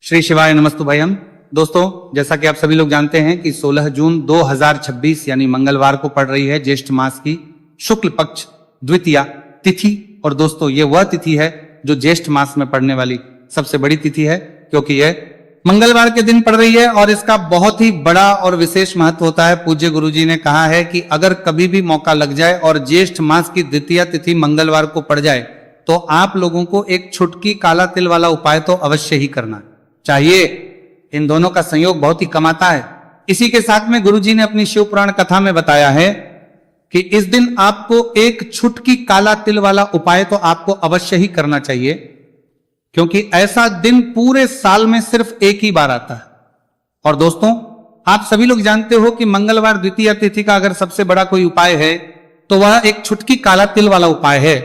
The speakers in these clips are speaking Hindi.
श्री शिवाय नमस्तुभयम। दोस्तों, जैसा कि आप सभी लोग जानते हैं कि 16 जून 2026 यानी मंगलवार को पड़ रही है ज्येष्ठ मास की शुक्ल पक्ष द्वितीया तिथि। और दोस्तों, ये वह तिथि है जो ज्येष्ठ मास में पड़ने वाली सबसे बड़ी तिथि है, क्योंकि यह मंगलवार के दिन पड़ रही है और इसका बहुत ही बड़ा और विशेष महत्व होता है। पूज्य गुरुजी ने कहा है कि अगर कभी भी मौका लग जाए और ज्येष्ठ मास की द्वितीया तिथि मंगलवार को पड़ जाए तो आप लोगों को एक छुटकी काला तिल वाला उपाय तो अवश्य ही करना चाहिए। इन दोनों का संयोग बहुत ही कमाता है। इसी के साथ में गुरुजी ने अपनी शिव पुराण कथा में बताया है कि इस दिन आपको एक छुटकी काला तिल वाला उपाय तो आपको अवश्य ही करना चाहिए, क्योंकि ऐसा दिन पूरे साल में सिर्फ एक ही बार आता है। और दोस्तों, आप सभी लोग जानते हो कि मंगलवार द्वितीया तिथि का अगर सबसे बड़ा कोई उपाय है तो वह एक छुटकी काला तिल वाला उपाय है।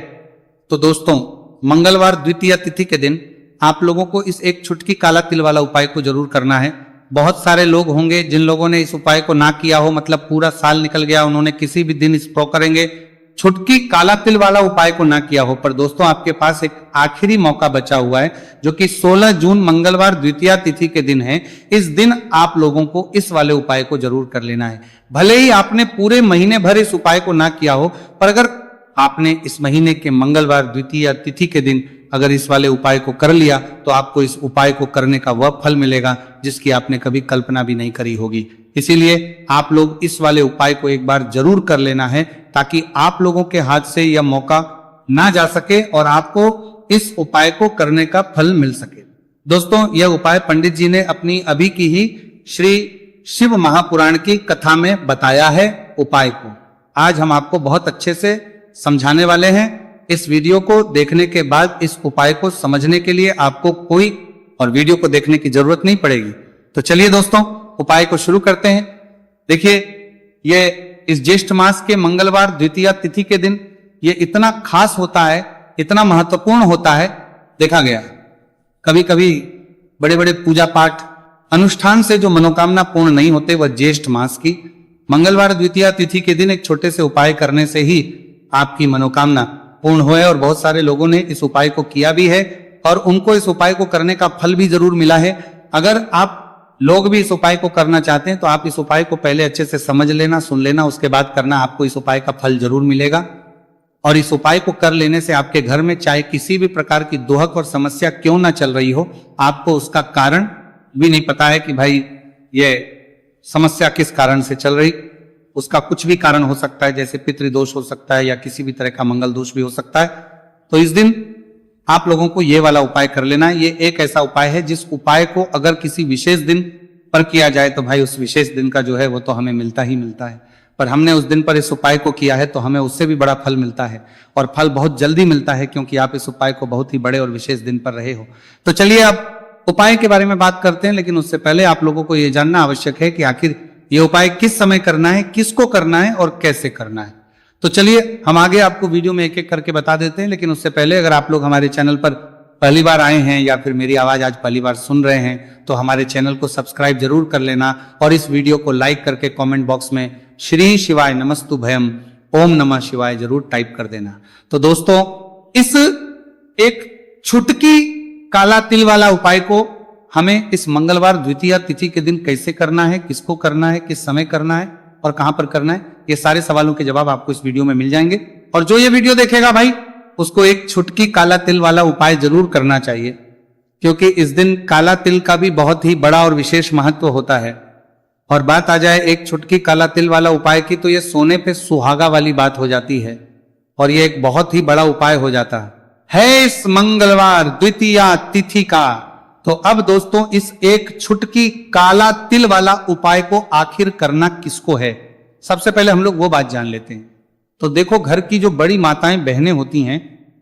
तो दोस्तों, मंगलवार द्वितीया तिथि के दिन आप लोगों को इस एक छुटकी काला तिल वाला उपाय को जरूर करना है। बहुत सारे लोग होंगे जिन लोगों ने इस उपाय को ना किया हो, मतलब पूरा साल निकल गया, उन्होंने किसी भी दिन इसको करेंगे, छुटकी काला तिल वाला उपाय को ना किया हो। पर दोस्तों, आपके पास एक आखिरी मौका बचा हुआ है, जो कि 16 जून मंगलवार द्वितीया तिथि के दिन है। इस दिन आप लोगों को इस वाले उपाय को जरूर कर लेना है। भले ही आपने पूरे महीने भर इस उपाय को ना किया हो, पर अगर आपने इस महीने के मंगलवार द्वितीया तिथि के दिन अगर इस वाले उपाय को कर लिया तो आपको इस उपाय को करने का वह फल मिलेगा जिसकी आपने कभी कल्पना भी नहीं करी होगी। इसीलिए आप लोग इस वाले उपाय को एक बार जरूर कर लेना है, ताकि आप लोगों के हाथ से यह मौका ना जा सके और आपको इस उपाय को करने का फल मिल सके। दोस्तों, यह उपाय पंडित जी ने अपनी अभी की ही श्री शिव महापुराण की कथा में बताया है। उपाय को आज हम आपको बहुत अच्छे से समझाने वाले हैं। इस वीडियो को देखने के बाद इस उपाय को समझने के लिए आपको कोई और वीडियो को देखने की जरूरत नहीं पड़ेगी। तो चलिए दोस्तों, उपाय को शुरू करते हैं। देखिए, ये इस ज्येष्ठ मास के मंगलवार द्वितीया तिथि के दिन ये इतना खास होता है, इतना महत्वपूर्ण होता है। देखा गया कभी कभी बड़े बड़े पूजा पाठ अनुष्ठान से जो मनोकामना पूर्ण नहीं होते, वह ज्येष्ठ मास की मंगलवार द्वितीया तिथि के दिन एक छोटे से उपाय करने से ही आपकी मनोकामना पूर्ण हुए। और बहुत सारे लोगों ने इस उपाय को किया भी है और उनको इस उपाय को करने का फल भी जरूर मिला है। अगर आप लोग भी इस उपाय को करना चाहते हैं तो आप इस उपाय को पहले अच्छे से समझ लेना, सुन लेना, उसके बाद करना। आपको इस उपाय का फल जरूर मिलेगा। और इस उपाय को कर लेने से आपके घर में चाहे किसी भी प्रकार की दुहक और समस्या क्यों ना चल रही हो, आपको उसका कारण भी नहीं पता है कि भाई ये समस्या किस कारण से चल रही, उसका कुछ भी कारण हो सकता है, जैसे पितृदोष हो सकता है या किसी भी तरह का मंगल दोष भी हो सकता है। तो इस दिन आप लोगों को ये वाला उपाय कर लेना है। ये एक ऐसा उपाय है जिस उपाय को अगर किसी विशेष दिन पर किया जाए तो भाई उस विशेष दिन का जो है वो तो हमें मिलता ही मिलता है। पर हमने उस दिन पर इस उपाय को किया है तो हमें उससे भी बड़ा फल मिलता है, और फल बहुत जल्दी मिलता है, क्योंकि आप इस उपाय को बहुत ही बड़े और विशेष दिन पर रहे हो। तो चलिए अब उपाय के बारे में बात करते हैं, लेकिन उससे पहले आप लोगों को यह जानना आवश्यक है कि आखिर ये उपाय किस समय करना है, किसको करना है और कैसे करना है। तो चलिए हम आगे आपको वीडियो में एक एक करके बता देते हैं। लेकिन उससे पहले अगर आप लोग हमारे चैनल पर पहली बार आए हैं या फिर मेरी आवाज आज पहली बार सुन रहे हैं तो हमारे चैनल को सब्सक्राइब जरूर कर लेना और इस वीडियो को लाइक करके कमेंट बॉक्स में श्री शिवाय नमस्तुभयम ओम नमः शिवाय जरूर टाइप कर देना। तो दोस्तों, इस एक छुटकी काला तिल वाला उपाय को हमें इस मंगलवार द्वितीया तिथि के दिन कैसे करना है, किसको करना है, किस समय करना है और कहां पर करना है, ये सारे सवालों के जवाब आपको इस वीडियो में मिल जाएंगे। और जो ये वीडियो देखेगा भाई, उसको एक छुटकी काला तिल वाला उपाय जरूर करना चाहिए, क्योंकि इस दिन काला तिल का भी बहुत ही बड़ा और विशेष महत्व होता है। और बात आ जाए एक छुटकी काला तिल वाला उपाय की, तो ये सोने पे सुहागा वाली बात हो जाती है और ये एक बहुत ही बड़ा उपाय हो जाता है इस मंगलवार द्वितीया तिथि का। तो अब दोस्तों, इस एक छुटकी काला तिल वाला उपाय को आखिर करना किसको है, सबसे पहले हम लोग वो बात जान लेते हैं। तो देखो, घर की जो बड़ी माताएं बहनें होती हैं,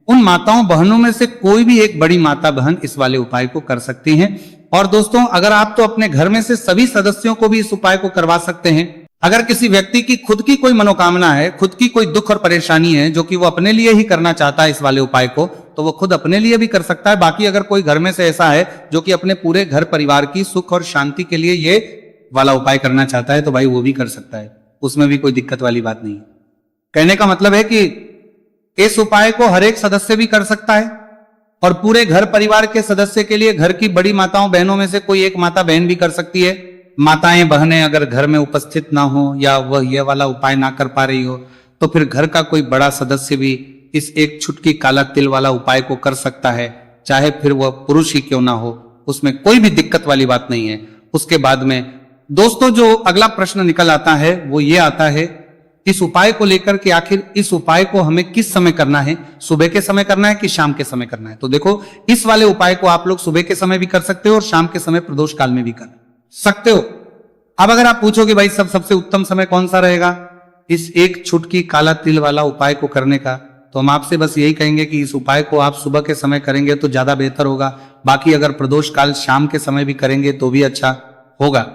उन माताओं बहनों में से कोई भी एक बड़ी माता बहन इस वाले उपाय को कर सकती हैं। और दोस्तों, अगर आप तो अपने घर में से सभी सदस्यों को भी इस उपाय को करवा सकते हैं। अगर किसी व्यक्ति की खुद की कोई मनोकामना है, खुद की कोई दुख और परेशानी है जो कि वो अपने लिए ही करना चाहता है इस वाले उपाय को, तो वो खुद अपने लिए भी कर सकता है। बाकी अगर कोई घर में से ऐसा है जो कि अपने पूरे घर परिवार की सुख और शांति के लिए ये वाला उपाय करना चाहता है, तो भाई वो भी कर सकता है, उसमें भी कोई दिक्कत वाली बात नहीं। कहने का मतलब है कि इस उपाय को हर एक सदस्य भी कर सकता है, और पूरे घर परिवार के सदस्य के लिए घर की बड़ी माताओं बहनों में से कोई एक माता बहन भी कर सकती है। माताएं बहनें अगर घर में उपस्थित ना हो या वह ये वाला उपाय ना कर पा रही हो तो फिर घर का कोई बड़ा सदस्य भी इस एक छुटकी काला तिल वाला उपाय को कर सकता है, चाहे फिर वह पुरुष ही क्यों ना हो, उसमें कोई भी दिक्कत वाली बात नहीं है। उसके बाद में दोस्तों जो अगला प्रश्न निकल आता है वो ये आता है इस उपाय को लेकर कि आखिर इस उपाय को हमें किस समय करना है, सुबह के समय करना है कि शाम के समय करना है। तो देखो, इस वाले उपाय को आप लोग सुबह के समय भी कर सकते हो और शाम के समय प्रदोष काल में भी कर सकते हो। अब अगर आप पूछोगे भाई सबसे उत्तम समय कौन सा रहेगा इस एक छुटकी काला तिल वाला उपाय को करने का, तो हम आपसे बस यही कहेंगे कि इस उपाय को आप सुबह के समय करेंगे तो ज्यादा बेहतर होगा। बाकी अगर प्रदोष काल शाम के समय भी करेंगे तो भी अच्छा होगा,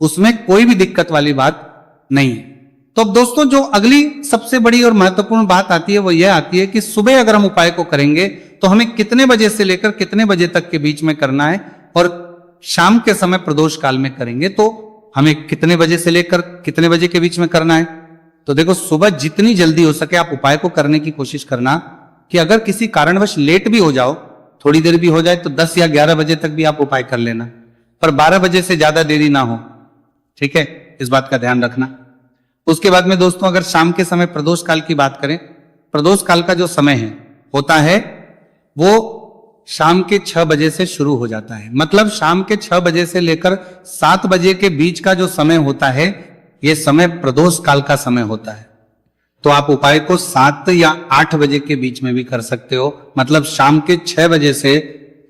उसमें कोई भी दिक्कत वाली बात नहीं है। तो अब दोस्तों जो अगली सबसे बड़ी और महत्वपूर्ण बात आती है वो यह आती है कि सुबह अगर हम उपाय को करेंगे तो हमें कितने बजे से लेकर कितने बजे तक के बीच में करना है, और शाम के समय प्रदोष काल में करेंगे तो हमें कितने बजे से लेकर कितने बजे के बीच में करना है। तो देखो, सुबह जितनी जल्दी हो सके आप उपाय को करने की कोशिश करना कि अगर किसी कारणवश लेट भी हो जाओ, थोड़ी देर भी हो जाए तो 10 या 11 बजे तक भी आप उपाय कर लेना, पर 12 बजे से ज्यादा देरी ना हो, ठीक है, इस बात का ध्यान रखना। उसके बाद में दोस्तों अगर शाम के समय प्रदोष काल की बात करें, प्रदोष काल का जो समय है होता है वो शाम के 6 बजे से शुरू हो जाता है। मतलब शाम के 6 बजे से लेकर 7 बजे के बीच का जो समय होता है ये समय प्रदोष काल का समय होता है। तो आप उपाय को 7 या 8 बजे के बीच में भी कर सकते हो। मतलब शाम के 6 बजे से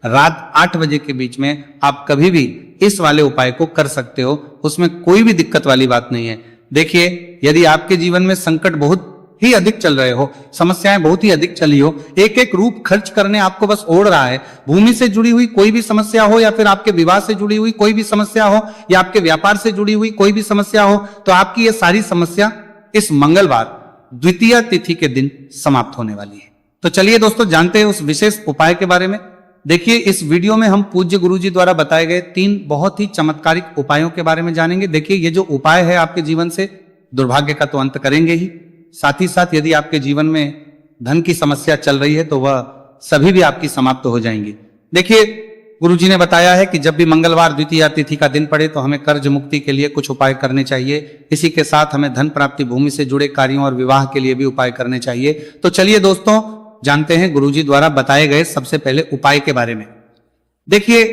रात 8 बजे के बीच में आप कभी भी इस वाले उपाय को कर सकते हो, उसमें कोई भी दिक्कत वाली बात नहीं है। देखिए, यदि आपके जीवन में संकट बहुत ही अधिक चल रहे हो, समस्याएं बहुत ही अधिक चली हो, एक एक रूप खर्च करने आपको बस ओढ़ रहा है, भूमि से जुड़ी हुई कोई भी समस्या हो या फिर आपके विवाह से जुड़ी हुई कोई भी समस्या हो या आपके व्यापार से जुड़ी हुई कोई भी समस्या हो, तो आपकी ये सारी समस्या इस मंगलवार द्वितीया तिथि के दिन समाप्त होने वाली है। तो चलिए दोस्तों जानते हैं उस विशेष उपाय के बारे में। देखिए, इस वीडियो में हम पूज्य गुरुजी द्वारा बताए गए 3 बहुत ही चमत्कारिक उपायों के बारे में जानेंगे। देखिए, ये जो उपाय है आपके जीवन से दुर्भाग्य का तो अंत करेंगे ही, साथ ही साथ यदि आपके जीवन में धन की समस्या चल रही है तो वह सभी भी आपकी समाप्त हो जाएंगी। देखिए, गुरुजी ने बताया है कि जब भी मंगलवार द्वितीया तिथि का दिन पड़े तो हमें कर्ज मुक्ति के लिए कुछ उपाय करने चाहिए। इसी के साथ हमें धन प्राप्ति, भूमि से जुड़े कार्यों और विवाह के लिए भी उपाय करने चाहिए। तो चलिए दोस्तों जानते हैं गुरुजी द्वारा बताए गए सबसे पहले उपाय के बारे में। देखिए,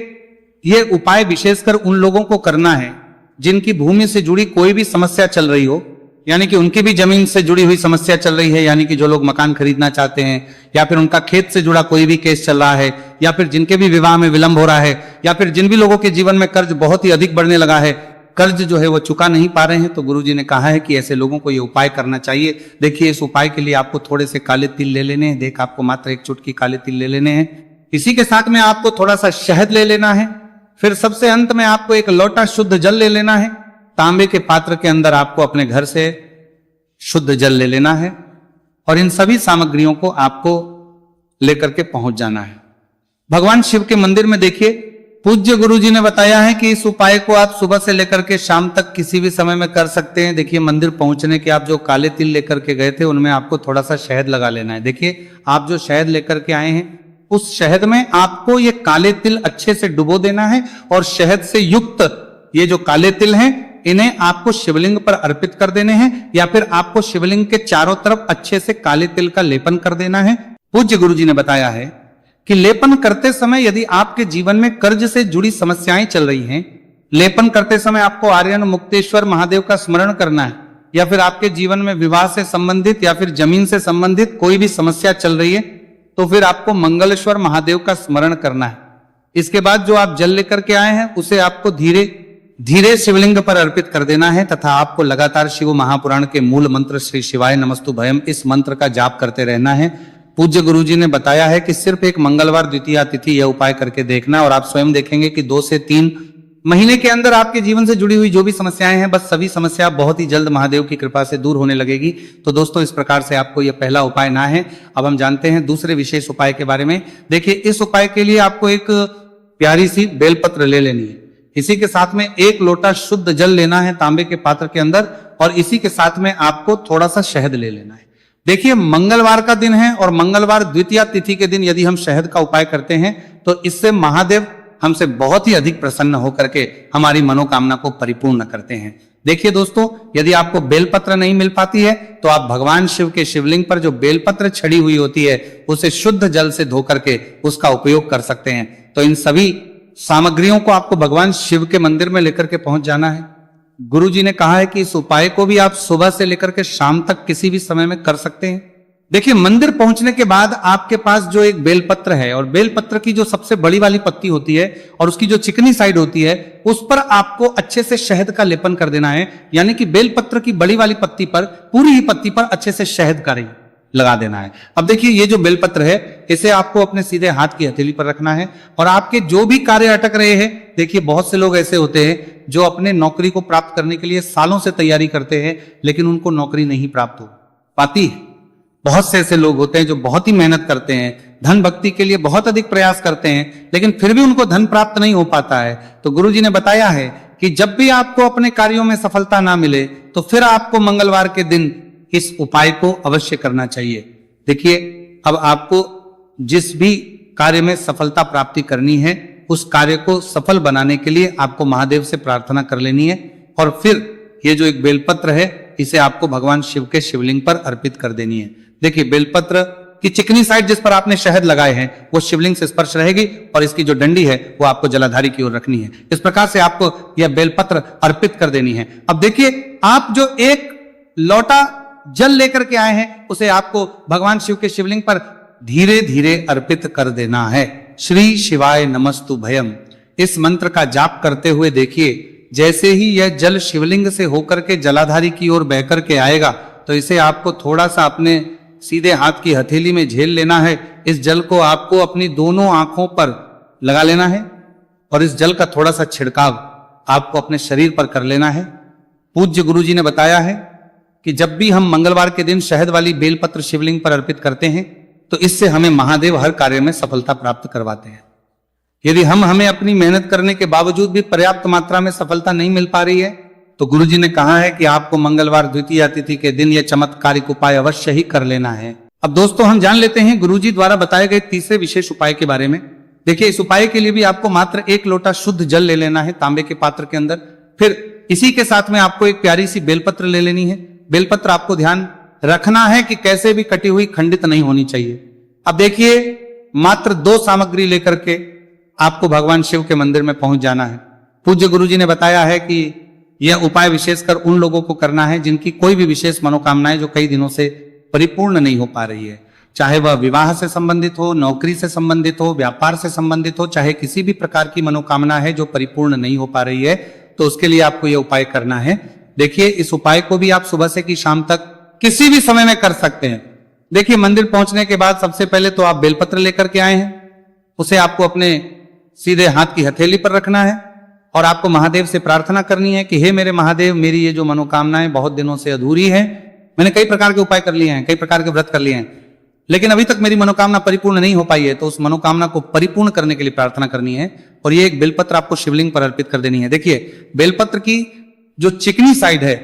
यह उपाय विशेषकर उन लोगों को करना है जिनकी भूमि से जुड़ी कोई भी समस्या चल रही हो, यानी कि उनकी भी जमीन से जुड़ी हुई समस्या चल रही है, यानी कि जो लोग मकान खरीदना चाहते हैं या फिर उनका खेत से जुड़ा कोई भी केस चल रहा है या फिर जिनके भी विवाह में विलंब हो रहा है या फिर जिन भी लोगों के जीवन में कर्ज बहुत ही अधिक बढ़ने लगा है, कर्ज जो है वो चुका नहीं पा रहे हैं, तो गुरुजी ने कहा है कि ऐसे लोगों को ये उपाय करना चाहिए। देखिए, इस उपाय के लिए आपको थोड़े से काले तिल ले लेने हैं। देख, आपको मात्र 1 चुटकी काले तिल ले लेने हैं। इसी के साथ में आपको थोड़ा सा शहद ले लेना है। फिर सबसे अंत में आपको 1 लोटा शुद्ध जल ले लेना है। तांबे के पात्र के अंदर आपको अपने घर से शुद्ध जल ले लेना है और इन सभी सामग्रियों को आपको लेकर के पहुंच जाना है भगवान शिव के मंदिर में। देखिए, पूज्य गुरुजी ने बताया है कि इस उपाय को आप सुबह से लेकर के शाम तक किसी भी समय में कर सकते हैं। देखिए, मंदिर पहुंचने के आप जो काले तिल लेकर के गए थे उनमें आपको थोड़ा सा शहद लगा लेना है। देखिए, आप जो शहद लेकर के आए हैं उस शहद में आपको ये काले तिल अच्छे से डुबो देना है और शहद से युक्त ये जो काले तिल हैं इन्हें आपको शिवलिंग पर अर्पित कर देने हैं या फिर आपको शिवलिंग के चारों तरफ अच्छे से काले तिल का लेपन कर देना है। पूज्य गुरुजी ने बताया है कि लेपन करते समय यदि आपके जीवन में कर्ज से जुड़ी समस्याएं चल रही हैं, लेपन करते समय आपको आर्यन मुक्तेश्वर महादेव का स्मरण करना है या फिर आपके जीवन में विवाह से संबंधित या फिर जमीन से संबंधित कोई भी समस्या चल रही है तो फिर आपको मंगलेश्वर महादेव का स्मरण करना है। इसके बाद जो आप जल लेकर के आए हैं उसे आपको धीरे धीरे शिवलिंग पर अर्पित कर देना है तथा आपको लगातार शिव महापुराण के मूल मंत्र श्री शिवाय नमस्तु भयम इस मंत्र का जाप करते रहना है। पूज्य गुरुजी ने बताया है कि सिर्फ एक मंगलवार द्वितीया तिथि यह उपाय करके देखना और आप स्वयं देखेंगे कि 2 से 3 महीने के अंदर आपके जीवन से जुड़ी हुई जो भी समस्याएं हैं बस सभी समस्या बहुत ही जल्द महादेव की कृपा से दूर होने लगेगी। तो दोस्तों, इस प्रकार से आपको यह पहला उपाय ना है। अब हम जानते हैं दूसरे विशेष उपाय के बारे में। देखिए, इस उपाय के लिए आपको एक प्यारी सी बेलपत्र ले लेनी है। इसी के साथ में 1 लोटा शुद्ध जल लेना है तांबे के पात्र के अंदर और इसी के साथ में आपको थोड़ा सा शहद ले लेना है। देखिए मंगलवार का दिन है और मंगलवार द्वितीया तिथि के दिन यदि हम शहद का उपाय करते हैं तो इससे महादेव हमसे बहुत ही अधिक प्रसन्न होकर के हमारी मनोकामना को परिपूर्ण करते हैं। देखिए दोस्तों, यदि आपको बेलपत्र नहीं मिल पाती है तो आप भगवान शिव के शिवलिंग पर जो बेलपत्र छड़ी हुई होती है उसे शुद्ध जल से धो करके उसका उपयोग कर सकते हैं। तो इन सभी सामग्रियों को आपको भगवान शिव के मंदिर में लेकर के पहुंच जाना है। गुरु जी ने कहा है कि इस उपाय को भी आप सुबह से लेकर के शाम तक किसी भी समय में कर सकते हैं। देखिए मंदिर पहुंचने के बाद आपके पास जो एक बेलपत्र है और बेलपत्र की जो सबसे बड़ी वाली पत्ती होती है और उसकी जो चिकनी साइड होती है उस पर आपको अच्छे से शहद का लेपन कर देना है। यानी कि बेलपत्र की बड़ी वाली पत्ती पर, पूरी ही पत्ती पर अच्छे से शहद का लगा देना है। अब देखिए ये जो बेलपत्र है इसे आपको अपने सीधे हाथ की हथेली पर रखना है और आपके जो भी कार्य अटक रहे हैं, देखिए बहुत से लोग ऐसे होते हैं जो अपने नौकरी को प्राप्त करने के लिए सालों से तैयारी करते हैं लेकिन उनको नौकरी नहीं प्राप्त हो पाती। बहुत से ऐसे लोग होते हैं जो बहुत ही मेहनत करते हैं, धन भक्ति के लिए बहुत अधिक प्रयास करते हैं लेकिन फिर भी उनको धन प्राप्त नहीं हो पाता है। तो गुरु जी ने बताया है कि जब भी आपको अपने कार्यों में सफलता ना मिले तो फिर आपको मंगलवार के दिन इस उपाय को अवश्य करना चाहिए। देखिए अब आपको जिस भी कार्य में सफलता प्राप्ति करनी है उस कार्य को सफल बनाने के लिए आपको महादेव से प्रार्थना कर लेनी है और फिर ये जो एक बेलपत्र है इसे आपको भगवान शिव के शिवलिंग पर अर्पित कर देनी है। देखिए बेलपत्र की चिकनी साइड जिस पर आपने शहद लगाए हैं वो शिवलिंग से स्पर्श रहेगी और इसकी जो डंडी है वो आपको जलाधारी की ओर रखनी है। इस प्रकार से आपको यह बेलपत्र अर्पित कर देनी है। अब देखिए आप जो एक लोटा जल लेकर के आए हैं उसे आपको भगवान शिव के शिवलिंग पर धीरे धीरे अर्पित कर देना है। श्री शिवाय नमस्तु भयम इस मंत्र का जाप करते हुए देखिए जैसे ही यह जल शिवलिंग से होकर के जलाधारी की ओर बहकर के आएगा तो इसे आपको थोड़ा सा अपने सीधे हाथ की हथेली में झेल लेना है। इस जल को आपको अपनी दोनों आंखों पर लगा लेना है और इस जल का थोड़ा सा छिड़काव आपको अपने शरीर पर कर लेना है। पूज्य गुरु जी ने बताया है कि जब भी हम मंगलवार के दिन शहद वाली बेलपत्र शिवलिंग पर अर्पित करते हैं तो इससे हमें महादेव हर कार्य में सफलता प्राप्त करवाते हैं। यदि हमें अपनी मेहनत करने के बावजूद भी पर्याप्त मात्रा में सफलता नहीं मिल पा रही है तो गुरु जी ने कहा है कि आपको मंगलवार द्वितीया तिथि के दिन यह चमत्कारिक उपाय अवश्य ही कर लेना है। अब दोस्तों हम जान लेते हैं गुरु जी द्वारा बताए गए तीसरे विशेष उपाय के बारे में। देखिए इस उपाय के लिए भी आपको मात्र 1 लोटा शुद्ध जल ले लेना है तांबे के पात्र के अंदर। फिर इसी के साथ में आपको एक प्यारी सी बेलपत्र ले लेनी है। बेलपत्र आपको ध्यान रखना है कि कैसे भी कटी हुई खंडित नहीं होनी चाहिए। अब देखिए मात्र 2 सामग्री लेकर के आपको भगवान शिव के मंदिर में पहुंच जाना है। पूज्य गुरु जी ने बताया है कि यह उपाय विशेषकर उन लोगों को करना है जिनकी कोई भी विशेष मनोकामनाएं जो कई दिनों से परिपूर्ण नहीं हो पा रही है, चाहे वह विवाह से संबंधित हो, नौकरी से संबंधित हो, व्यापार से संबंधित हो, चाहे किसी भी प्रकार की मनोकामना है जो परिपूर्ण नहीं हो पा रही है तो उसके लिए आपको यह उपाय करना है। देखिए इस उपाय को भी आप सुबह से की शाम तक किसी भी समय में कर सकते हैं। देखिए मंदिर पहुंचने के बाद सबसे पहले तो आप बेलपत्र लेकर के आए हैं, उसे आपको अपने सीधे हाथ की हथेली पर रखना है और आपको महादेव से प्रार्थना करनी है कि हे मेरे महादेव, मेरी ये जो मनोकामनाएं बहुत दिनों से अधूरी है, मैंने कई प्रकार के उपाय कर लिए हैं, कई प्रकार के व्रत कर लिए हैं, लेकिन अभी तक मेरी मनोकामना परिपूर्ण नहीं हो पाई है। तो उस मनोकामना को परिपूर्ण करने के लिए प्रार्थना करनी है और ये एक बेलपत्र आपको शिवलिंग पर अर्पित कर देनी है। देखिए बेलपत्र की जो चिकनी साइड है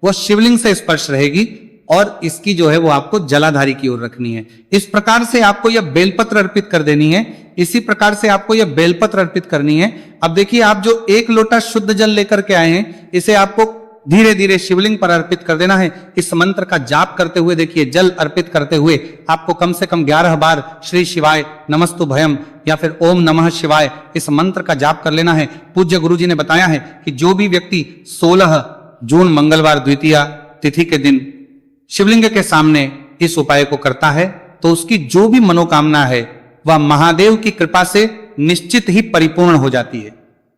वह शिवलिंग से स्पर्श रहेगी और इसकी जो है वो आपको जलाधारी की ओर रखनी है। इस प्रकार से आपको यह बेलपत्र अर्पित कर देनी है। इसी प्रकार से आपको यह बेलपत्र अर्पित करनी है। अब देखिए आप जो 1 लोटा शुद्ध जल लेकर के आए हैं इसे आपको धीरे धीरे शिवलिंग पर अर्पित कर देना है। इस मंत्र का जाप करते हुए देखिए जल अर्पित करते हुए आपको कम से कम 11 बार श्री शिवाय नमस्तु भयम या फिर ओम नमः शिवाय इस मंत्र का जाप कर लेना है। पूज्य गुरु जी ने बताया है कि जो भी व्यक्ति 16 जून मंगलवार द्वितीया तिथि के दिन शिवलिंग के सामने इस उपाय को करता है तो उसकी जो भी मनोकामना है वह महादेव की कृपा से निश्चित ही परिपूर्ण हो जाती है।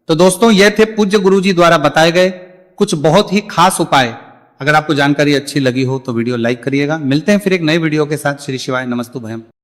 तो दोस्तों यह थे पूज्य गुरुजी द्वारा बताए गए कुछ बहुत ही खास उपाय। अगर आपको जानकारी अच्छी लगी हो तो वीडियो लाइक करिएगा। मिलते हैं फिर एक नए वीडियो के साथ। श्री शिवाय नमस्तु भयम।